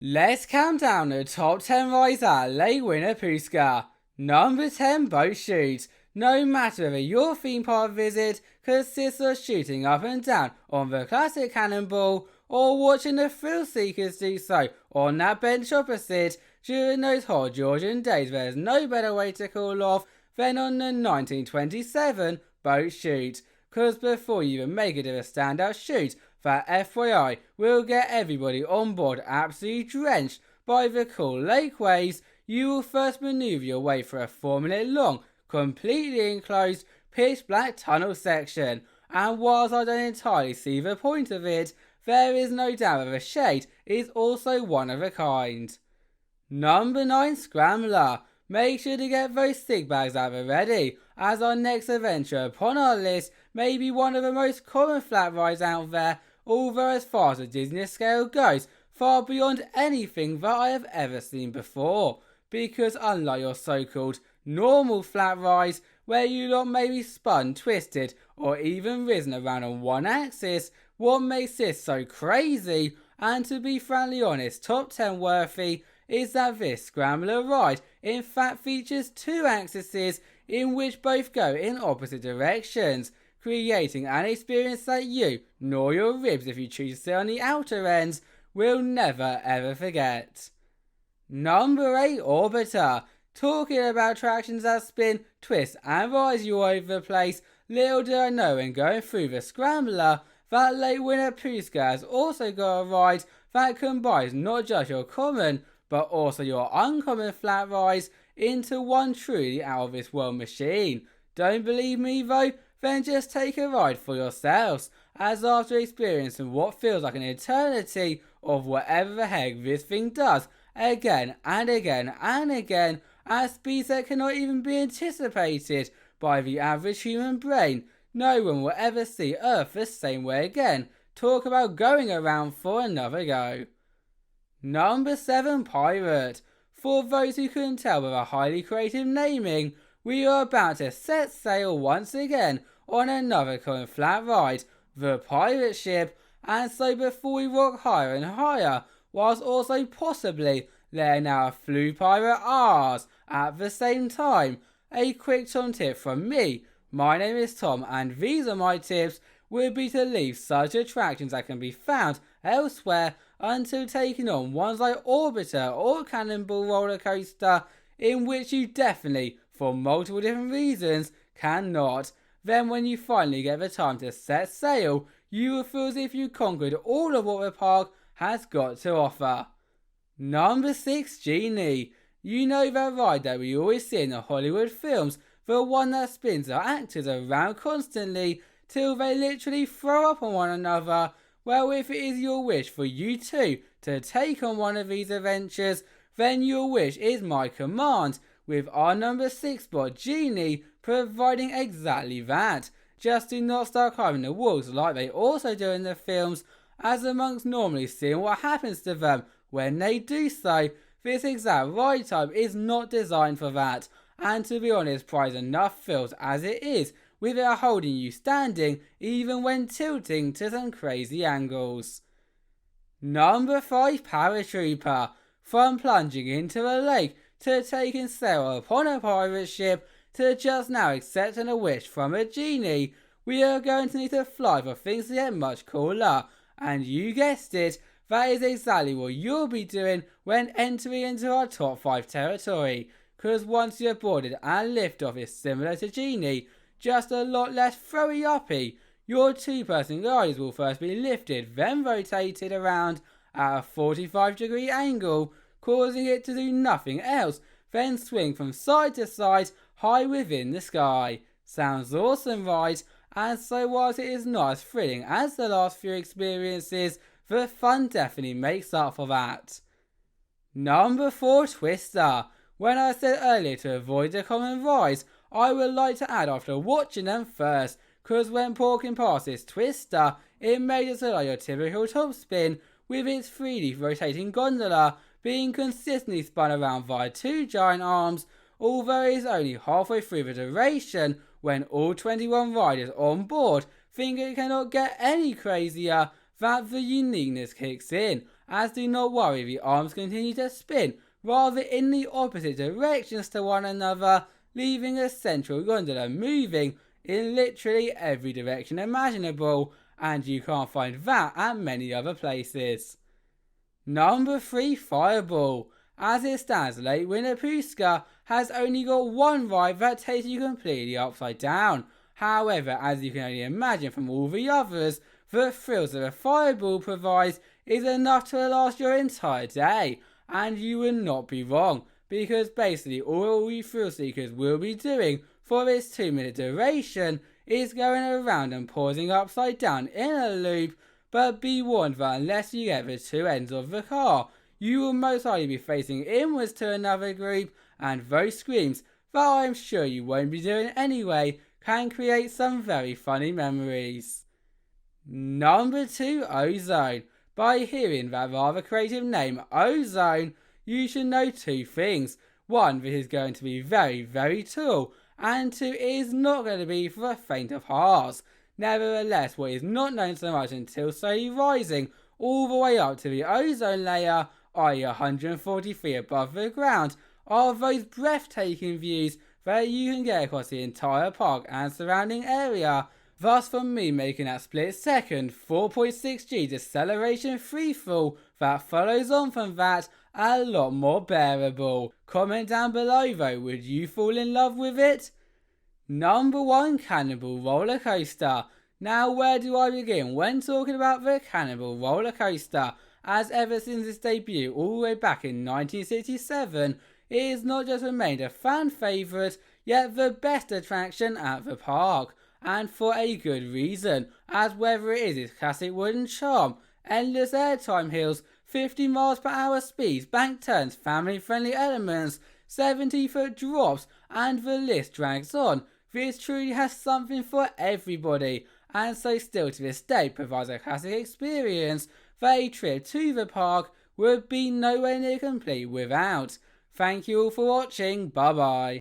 Let's count down the top 10 rides at Lake Winnepesaukah. Number 10 Boat Chute. No matter whether your theme park visit consists of shooting up and down on the classic Cannonball or watching the thrill seekers do so on that bench opposite during those hot Georgian days, there's no better way to cool off than on the 1927 Boat Chute. Cause before you even make it to a standout shoot, that FYI will get everybody on board absolutely drenched by the cool lake waves. You will first manoeuvre your way through a 4-minute long, completely enclosed, pitch black tunnel section, and whilst I don't entirely see the point of it, there is no doubt that the shade is also one of a kind. Number 9 Scrambler. Make sure to get those stick bags out the ready, as our next adventure upon our list may be one of the most common flat rides out there, although as far as the Disney scale goes, far beyond anything that I have ever seen before, because unlike your so-called normal flat rides, where you lot may be spun, twisted, or even risen around on one axis, what makes this so crazy, and to be frankly honest, top 10 worthy, is that this Scrambler ride in fact features two axes in which both go in opposite directions, creating an experience that you, nor your ribs if you choose to sit on the outer ends, will never ever forget. Number 8 Orbiter. Talking about attractions that spin, twist and rise you all over the place, little did I know when going through the Scrambler that Lake Winnepesaukah has also got a ride that combines not just your common but also your uncommon flat rides into one truly out of this world machine. Don't believe me though? Then just take a ride for yourselves, as after experiencing what feels like an eternity of whatever the heck this thing does, again and again and again, at speeds that cannot even be anticipated by the average human brain, no one will ever see Earth the same way again. Talk about going around for another go. Number 7 Pirate. For those who couldn't tell with a highly creative naming, we are about to set sail once again on another common flat ride, the pirate ship, and so before we rock higher and higher, whilst also possibly letting out a flu pirate R's at the same time, a quick Tom tip from me. My name is Tom, and these are my tips would be to leave such attractions that can be found elsewhere until taking on ones like Orbiter or Cannonball Roller-Coaster, in which you definitely, for multiple different reasons, cannot. Then when you finally get the time to set sail, you will feel as if you conquered all of what the park has got to offer. Number 6 Genie. You know that ride that we always see in the Hollywood films, the one that spins our actors around constantly till they literally throw up on one another. Well, if it is your wish for you too to take on one of these adventures, then your wish is my command, with our number 6 spot Genie providing exactly that. Just do not start climbing the walls like they also do in the films, as amongst normally seeing what happens to them when they do so. This exact ride type is not designed for that, and to be honest, prize enough thrills as it is, with it holding you standing even when tilting to some crazy angles. Number 5 Paratrooper. From plunging into a lake to taking sail upon a pirate ship to just now accepting a wish from a genie, we are going to need to fly for things to get much cooler, and you guessed it, that is exactly what you'll be doing when entering into our top 5 territory, cause once you're boarded and liftoff is similar to Genie, just a lot less throwy uppy. Your 2-person gliders will first be lifted, then rotated around at a 45-degree angle, causing it to do nothing else, then swing from side to side high within the sky. Sounds awesome, right? And so whilst it is not as thrilling as the last few experiences, the fun definitely makes up for that. Number 4 Twister. When I said earlier to avoid the common rides, I would like to add after watching them first, cause when walking past this Twister, it made it so like your typical top spin, with its 3D rotating gondola being consistently spun around via 2 giant arms, although it is only halfway through the duration when all 21 riders on board think it cannot get any crazier, that the uniqueness kicks in, as do not worry, the arms continue to spin, rather in the opposite directions to one another, leaving a central gondola moving in literally every direction imaginable, and you can't find that at many other places. Number 3, Fireball. As it stands, Lake Winnepesaukah has only got one ride that takes you completely upside down. However, as you can only imagine from all the others, the thrills that a Fireball provides is enough to last your entire day. And you will not be wrong, because basically all you thrill seekers will be doing for its 2-minute duration is going around and pausing upside down in a loop. But be warned that unless you get the two ends of the car, you will most likely be facing inwards to another group, and those screams, that I'm sure you won't be doing anyway, can create some very funny memories. Number 2, Ozone. By hearing that rather creative name, Ozone, you should know 2 things. 1, that it is going to be very, very tall, and 2, it is not going to be for the faint of heart. Nevertheless, what is not known so much until slowly rising all the way up to the ozone layer, i.e. 140 feet above the ground, are those breathtaking views that you can get across the entire park and surrounding area. Thus, for me making that split second 4.6G deceleration freefall that follows on from that a lot more bearable. Comment down below though, would you fall in love with it? Number 1, Cannonball Roller-Coaster. Now where do I begin when talking about the Cannonball Roller-Coaster? As ever since its debut all the way back in 1967, it has not just remained a fan favourite, yet the best attraction at the park. And for a good reason, as whether it is its classic wooden charm, endless airtime hills, 50 miles per hour speeds, bank turns, family friendly elements, 70-foot drops, and the list drags on. This truly has something for everybody, and so still to this day provides a classic experience that a trip to the park would be nowhere near complete without. Thank you all for watching, bye bye.